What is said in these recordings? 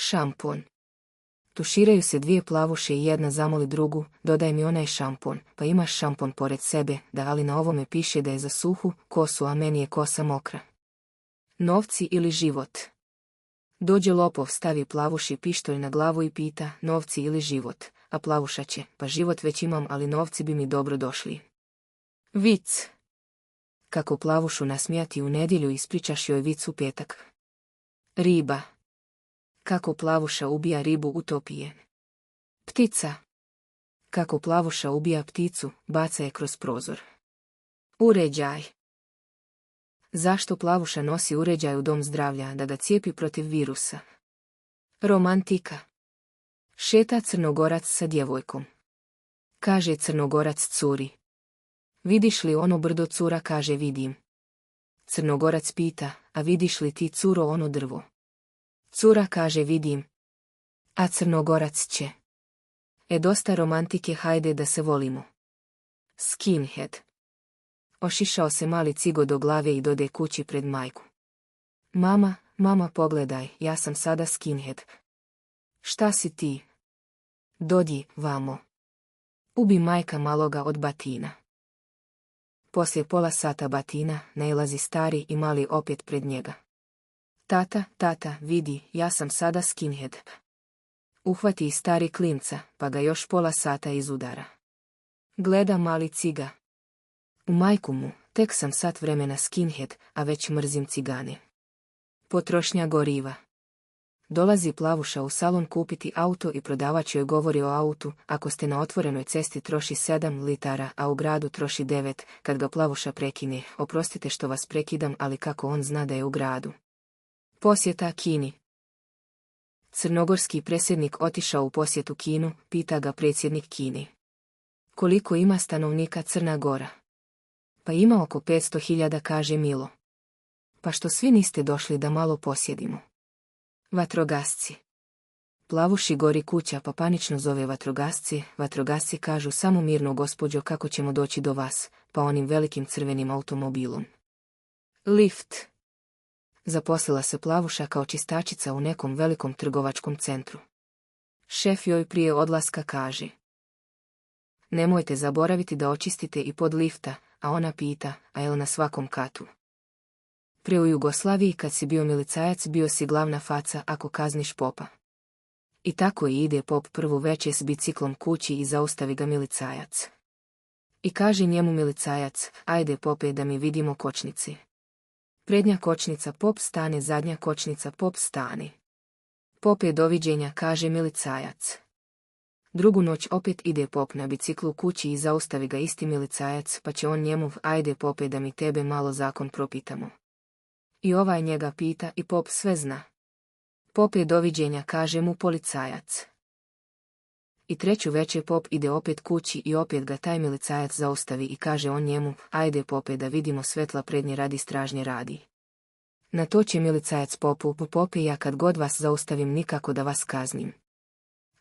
Šampon. Tuširaju se dvije plavuše i jedna zamoli drugu, dodaj mi onaj šampon, pa imaš šampon pored sebe, da ali na ovome piše da je za suhu kosu, a meni je kosa mokra. Novci ili život? Dođe lopov, stavi plavuši pištolj na glavu i pita, novci ili život, a plavuša će, pa život već imam, ali novci bi mi dobro došli. Vic. Kako plavušu nasmijati u nedjelju, ispričaš joj vic u petak. Riba. Kako plavuša ubija ribu, utopije. Ptica. Kako plavuša ubija pticu, baca je kroz prozor. Uređaj. Zašto plavuša nosi uređaj u dom zdravlja, da ga cijepi protiv virusa? Romantika. Šeta Crnogorac sa djevojkom. Kaže Crnogorac curi. Vidiš li ono brdo, cura kaže vidim. Crnogorac pita, a vidiš li ti, curo, ono drvo? Cura kaže vidim. A Crnogorac će. Dosta romantike, hajde da se volimo. Skinhead. Ošišao se mali cigo do glave i dode kući pred majku. Mama, pogledaj, ja sam sada skinhead. Šta si ti? Dodi, vamo. Ubi majka maloga od batina. Poslije pola sata batina, nailazi stari i mali opet pred njega. Tata, vidi, ja sam sada skinhead. Uhvati i stari klinca, pa ga još pola sata izudara. Gleda mali ciga. U majku mu, tek sam sat vremena skinhead, a već mrzim cigane. Potrošnja goriva. Dolazi plavuša u salon kupiti auto i prodavač joj govori o autu, ako ste na otvorenoj cesti troši 7 litara, a u gradu troši 9, kad ga plavuša prekine, oprostite što vas prekidam, ali kako on zna da je u gradu. Posjeta Kini. Crnogorski predsjednik otišao u posjetu Kinu, pita ga predsjednik Kine. Koliko ima stanovnika Crna Gora? Pa ima oko 500.000, kaže Milo. Pa što svi niste došli da malo posjedimo? Vatrogasci. Plavuši gori kuća, pa panično zove vatrogasci. Vatrogasci kažu, samo mirno gospođo, kako ćemo doći do vas, pa onim velikim crvenim automobilom. Lift. Zaposlila se plavuša kao čistačica u nekom velikom trgovačkom centru. Šef joj prije odlaska kaže: nemojte zaboraviti da očistite i pod lifta, a ona pita, a jel na svakom katu? Pre u Jugoslaviji kad si bio milicajac bio si glavna faca ako kazniš popa. I tako i ide pop prvu večer s biciklom kući i zaustavi ga milicajac. I kaže njemu milicajac, ajde pope da mi vidimo kočnici. Prednja kočnica, pop stane, zadnja kočnica, pop stane. Pope, doviđenja, kaže milicajac. Drugu noć opet ide pop na biciklu kući i zaustavi ga isti milicajac, pa će on njemu, ajde pope da mi tebe malo zakon propitamo. I ovaj njega pita i pop sve zna. Pope, doviđenja, kaže mu policajac. I treću večer pop ide opet kući i opet ga taj milicajac zaustavi i kaže on njemu, ajde pope da vidimo svetla prednje radi stražnje radi. Na to će milicajac popu, pope, ja kad god vas zaustavim nikako da vas kaznim.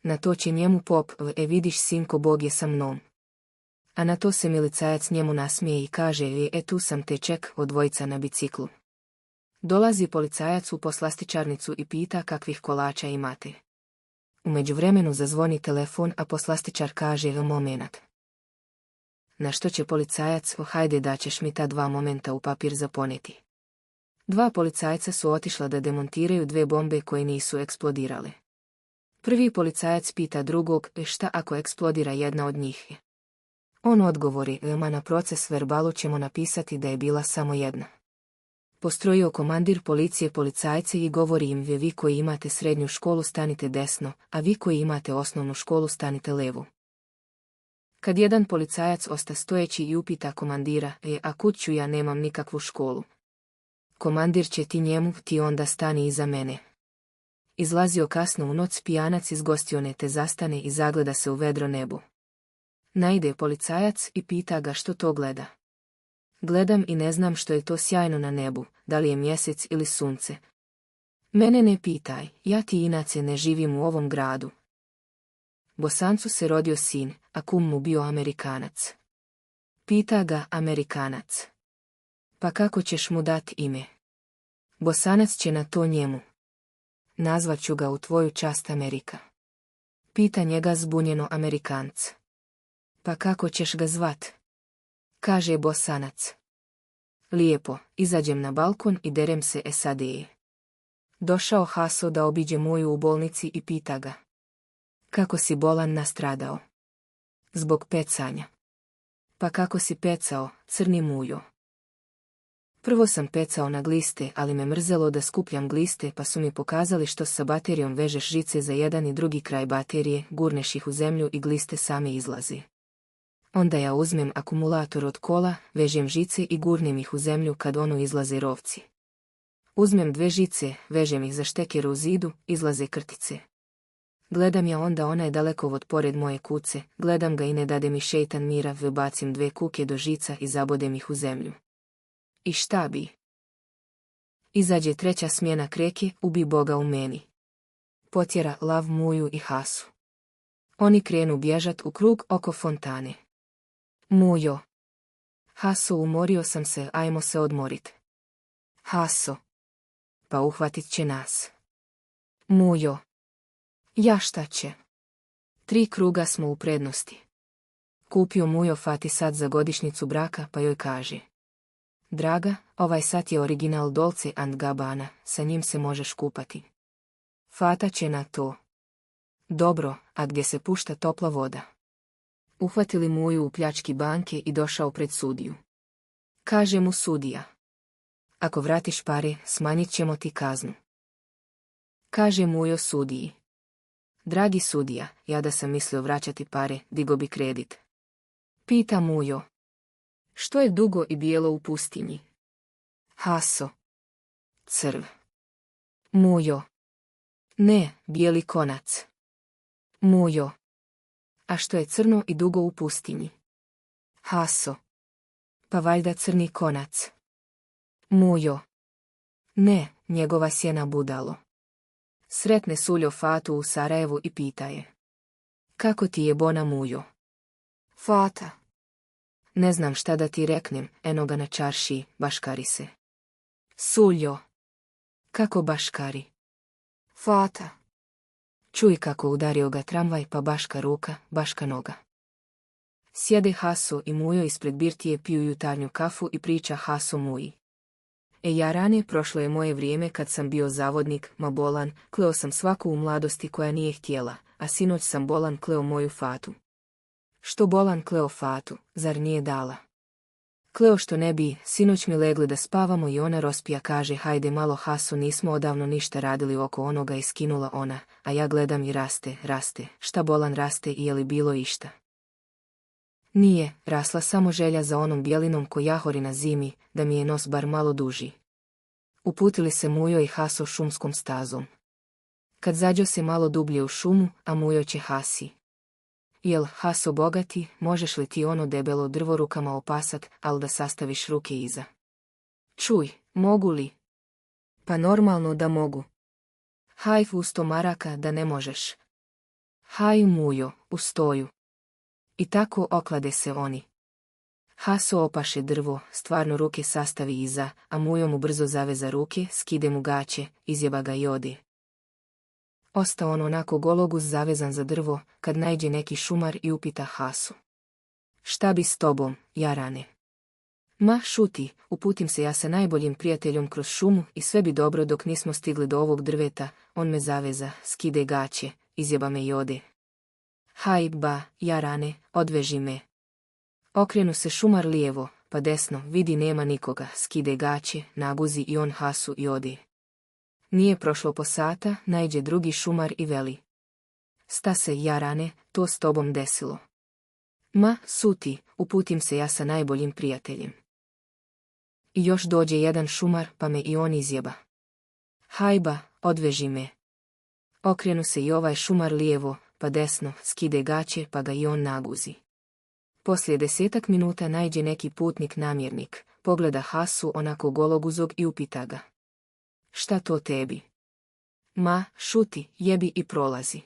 Na to će njemu pop, vidiš sinko, Bog je sa mnom. A na to se milicajac njemu nasmije i kaže, tu sam te ček, od dvojica na biciklu. Dolazi policajac u poslastičarnicu i pita kakvih kolača imate. U međuvremenu zazvoni telefon, a poslastičar kaže, momenat. Na što će policajac, hajde da ćeš mi ta 2 momenta u papir zaponeti. 2 policajca su otišla da demontiraju 2 bombe koje nisu eksplodirale. Prvi policajac pita drugog, šta ako eksplodira jedna od njih? On odgovori, na proces verbalu ćemo napisati da je bila samo jedna. Postrojio komandir policije policajce i govori im, vi koji imate srednju školu stanite desno, a vi koji imate osnovnu školu stanite levo. Kad jedan policajac osta stojeći i upita komandira, a kud ću, ja nemam nikakvu školu. Komandir će ti njemu, ti onda stani iza mene. Izlazio kasno u noć pijanac iz gostione te zastane i zagleda se u vedro nebo. Naide policajac i pita ga što to gleda. Gledam i ne znam što je to sjajno na nebu, da li je mjesec ili sunce. Mene ne pitaj, ja ti inače ne živim u ovom gradu. Bosancu se rodio sin, a kum mu bio Amerikanac. Pita ga Amerikanac. Pa kako ćeš mu dati ime? Bosanac će na to njemu. nazvat ću ga u tvoju čast Amerika. Pita njega zbunjeno Amerikanc. Pa kako ćeš ga zvat? Kaže Bosanac. Lijepo, izađem na balkon i derem se SAD. Došao Haso da obiđe Muju u bolnici i pita ga. Kako si bolan nastradao? Zbog pecanja. Pa kako si pecao, crni Mujo? Prvo sam pecao na gliste, ali me mrzelo da skupljam gliste, pa su mi pokazali što sa baterijom vežeš žice za jedan i drugi kraj baterije, gurneš ih u zemlju i gliste same izlazi. Onda ja uzmem akumulator od kola, vežem žice i gurnem ih u zemlju kad ono izlaze rovci. Uzmem 2 žice, vežem ih za šteker u zidu, izlaze krtice. Gledam ja, onda onaj dalekovod pored moje kuce, gledam ga i ne dade mi šeitan mira, vbacim 2 kuke do žica i zabodem ih u zemlju. I šta bi? Izađe 3. smjena kreke, ubi Boga u meni. Potjera lav Muju i Hasu. Oni krenu bježat u krug oko fontane. Mujo. Haso, umorio sam se, ajmo se odmorit. Haso. Pa uhvatit će nas. Mujo. Ja šta će? 3 kruga smo u prednosti. Kupio Mujo Fati sat za godišnjicu braka, pa joj kaže. Draga, ovaj sat je original Dolce & Gabbana, sa njim se možeš kupati. Fata će na to. Dobro, a gdje se pušta topla voda? Uhvatili Muju u pljački banke i došao pred sudiju. Kaže mu sudija. Ako vratiš pare, smanjit ćemo ti kaznu. Kaže Mujo sudiji. Dragi sudija, ja da sam mislio vraćati pare, digo bi kredit. Pita Mujo. Što je dugo i bijelo u pustinji? Haso. Crv. Mujo. Ne, bijeli konac. Mujo. A što je crno i dugo u pustinji? Haso. Pa valjda crni konac. Mujo. Ne, njegova sjena budalo. Sretne Suljo Fatu u Sarajevu i pita je. Kako ti je bona, Mujo? Fata. Ne znam šta da ti reknem, eno ga na čaršiji, baškari se. Suljo. Kako baškari? Fata. Čuj kako udario ga tramvaj, pa baška ruka, baška noga. Sjede Haso i Mujo ispred birtije, piju jutarnju kafu i priča Haso Muji. Jarane, prošlo je moje vrijeme kad sam bio zavodnik, ma bolan, kleo sam svaku u mladosti koja nije htjela, a sinoć sam bolan kleo moju Fatu. Što bolan kleo Fatu, zar nije dala? Kleo što ne bi, sinoć mi legli da spavamo i ona rospija, kaže hajde malo Haso, nismo odavno ništa radili oko onoga, i skinula ona, a ja gledam i raste, šta bolan raste i je li bilo išta? Nije, rasla samo želja za onom bijelinom ko jahori na zimi, da mi je nos bar malo duži. Uputili se Mujo i Haso šumskom stazom. Kad zađo se malo dublje u šumu, a Mujo će Hasi. Jel, Haso bogati, možeš li ti ono debelo drvo rukama opasat, al da sastaviš ruke iza? Čuj, mogu li? Pa normalno da mogu. Haj u 100 maraka da ne možeš. Haj Mujo, u 100. I tako oklade se oni. Haso opaše drvo, stvarno ruke sastavi iza, a Mujo mu brzo zaveza ruke, skide mu gaće, izjeba ga i ode. Ostao on onako gologuz zavezan za drvo, kad naiđe neki šumar i upita Hasu. Šta bi s tobom, Jarane? Ma, šuti, uputim se ja sa najboljim prijateljom kroz šumu i sve bi dobro dok nismo stigli do ovog drveta, on me zaveza, skide gaće, izjeba me i ode. Haj ba, Jarane, odveži me. Okrenu se šumar lijevo, pa desno, vidi nema nikoga, skide gaće, naguzi i on Hasu i ode. Nije prošlo po sata, naiđe drugi šumar i veli. Sta se, Jarane, to s tobom desilo? Ma, suti, uputim se ja sa najboljim prijateljem. I još dođe jedan šumar, pa me i on izjeba. Hajba, odveži me. Okrenu se i ovaj šumar lijevo, pa desno, skide gaće, pa ga i on naguzi. Poslije 10 minuta naiđe neki putnik namjernik, pogleda Hasu onako gologuzog i upita ga. Šta to tebi? Ma, šuti, jebi i prolazi.